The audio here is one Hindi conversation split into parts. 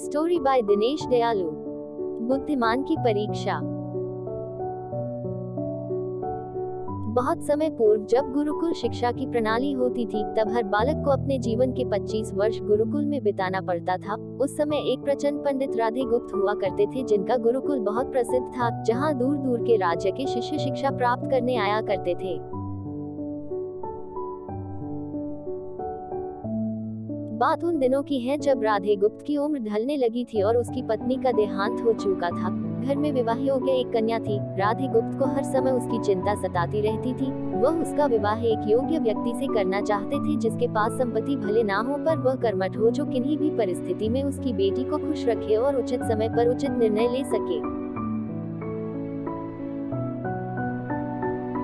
स्टोरी बाय दिनेश दयालु। बुद्धिमान की परीक्षा। बहुत समय पूर्व जब गुरुकुल शिक्षा की प्रणाली होती थी, तब हर बालक को अपने जीवन के 25 वर्ष गुरुकुल में बिताना पड़ता था। उस समय एक प्रचंड पंडित राधे गुप्त हुआ करते थे, जिनका गुरुकुल बहुत प्रसिद्ध था, जहां दूर दूर के राज्य के शिष्य शिक्षा प्राप्त करने आया करते थे। बात उन दिनों की है जब राधे गुप्त की उम्र ढलने लगी थी और उसकी पत्नी का देहांत हो चुका था। घर में विवाह योग्य एक कन्या थी। राधे गुप्त को हर समय उसकी चिंता सताती रहती थी। वह उसका विवाह एक योग्य व्यक्ति से करना चाहते थे, जिसके पास संपत्ति भले ना हो, पर वह कर्मठ हो, जो किन्हीं भी परिस्थिति में उसकी बेटी को खुश रखे और उचित समय पर उचित निर्णय ले सके।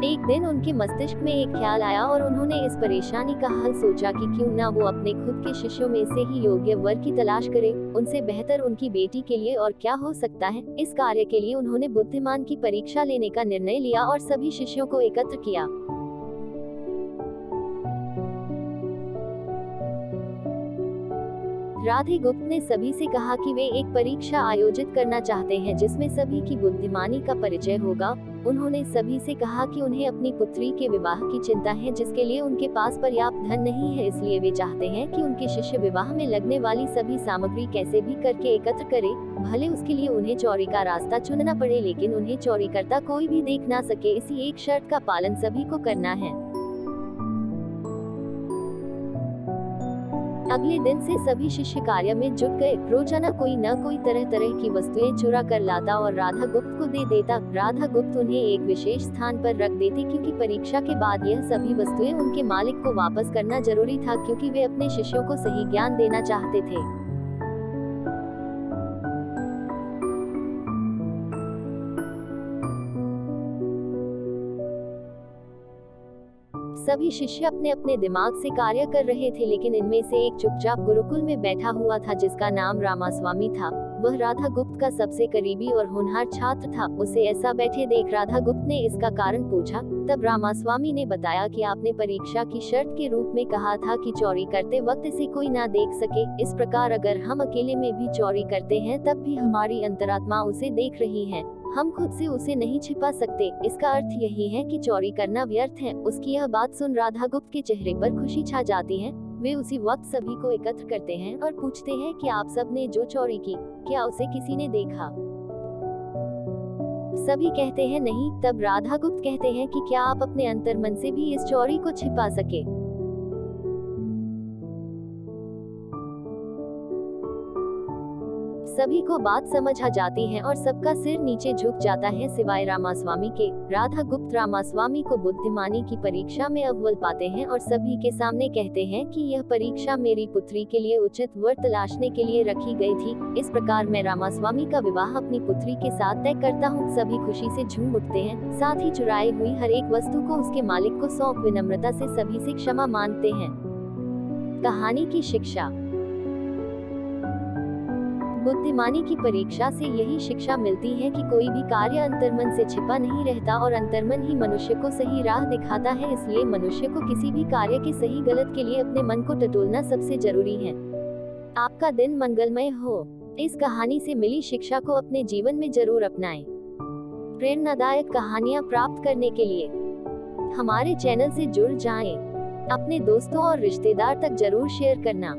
एक दिन उनके मस्तिष्क में एक ख्याल आया और उन्होंने इस परेशानी का हल सोचा कि क्यों ना वो अपने खुद के शिष्यों में से ही योग्य वर की तलाश करे। उनसे बेहतर उनकी बेटी के लिए और क्या हो सकता है। इस कार्य के लिए उन्होंने बुद्धिमान की परीक्षा लेने का निर्णय लिया और सभी शिष्यों को एकत्र किया। राधे गुप्त ने सभी से कहा कि वे एक परीक्षा आयोजित करना चाहते हैं, जिसमें सभी की बुद्धिमानी का परिचय होगा। उन्होंने सभी से कहा कि उन्हें अपनी पुत्री के विवाह की चिंता है, जिसके लिए उनके पास पर्याप्त धन नहीं है, इसलिए वे चाहते हैं कि उनके शिष्य विवाह में लगने वाली सभी सामग्री कैसे भी करके एकत्र करे। भले उसके लिए उन्हें चोरी का रास्ता चुनना पड़े, लेकिन उन्हें चोरी करता कोई भी देख ना सके। इसी एक शर्त का पालन सभी को करना है। अगले दिन से सभी शिष्य कार्य में जुट गए। रोजाना कोई न कोई तरह तरह की वस्तुएं चुरा कर लाता और राधा गुप्त को दे देता। राधा गुप्त उन्हें एक विशेष स्थान पर रख देती, क्योंकि परीक्षा के बाद यह सभी वस्तुएं उनके मालिक को वापस करना जरूरी था, क्योंकि वे अपने शिष्यों को सही ज्ञान देना चाहते थे। सभी शिष्य अपने अपने दिमाग से कार्य कर रहे थे, लेकिन इनमें से एक चुपचाप गुरुकुल में बैठा हुआ था, जिसका नाम रामास्वामी था। वह राधा गुप्त का सबसे करीबी और होनहार छात्र था। उसे ऐसा बैठे देख राधा गुप्त ने इसका कारण पूछा। तब रामास्वामी ने बताया कि आपने परीक्षा की शर्त के रूप में कहा था कि चोरी करते वक्त इसे कोई ना देख सके। इस प्रकार अगर हम अकेले में भी चोरी करते हैं, तब भी हमारी अंतरात्मा उसे देख रही है। हम खुद से उसे नहीं छिपा सकते। इसका अर्थ यही है कि चोरी करना व्यर्थ है। उसकी यह बात सुन राधा गुप्त के चेहरे पर खुशी छा जाती है। वे उसी वक्त सभी को एकत्र करते हैं और पूछते हैं कि आप सब ने जो चोरी की, क्या उसे किसी ने देखा? सभी कहते हैं नहीं। तब राधा गुप्त कहते हैं कि क्या आप अपने अंतर्मन से भी इस चोरी को छिपा सके? सभी को बात समझ आ जाती है और सबका सिर नीचे झुक जाता है, सिवाय रामास्वामी के। राधा गुप्त रामास्वामी को बुद्धिमानी की परीक्षा में अव्वल पाते हैं और सभी के सामने कहते हैं कि यह परीक्षा मेरी पुत्री के लिए उचित वर तलाशने के लिए रखी गई थी। इस प्रकार मैं रामास्वामी का विवाह अपनी पुत्री के साथ तय करता हूँ। सभी खुशी से झूम उठते हैं, साथ ही चुराई हुई हर एक वस्तु को उसके मालिक को सौंप विनम्रता से सभी से क्षमा मांगते हैं। कहानी की शिक्षा। बुद्धिमानी की परीक्षा से यही शिक्षा मिलती है कि कोई भी कार्य अंतर्मन से छिपा नहीं रहता और अंतर्मन ही मनुष्य को सही राह दिखाता है। इसलिए मनुष्य को किसी भी कार्य के सही गलत के लिए अपने मन को टटोलना सबसे जरूरी है। आपका दिन मंगलमय हो। इस कहानी से मिली शिक्षा को अपने जीवन में जरूर अपनाएं। प्रेरणादायक कहानियाँ प्राप्त करने के लिए हमारे चैनल से जुड़ जाएं। अपने दोस्तों और रिश्तेदार तक जरूर शेयर करना।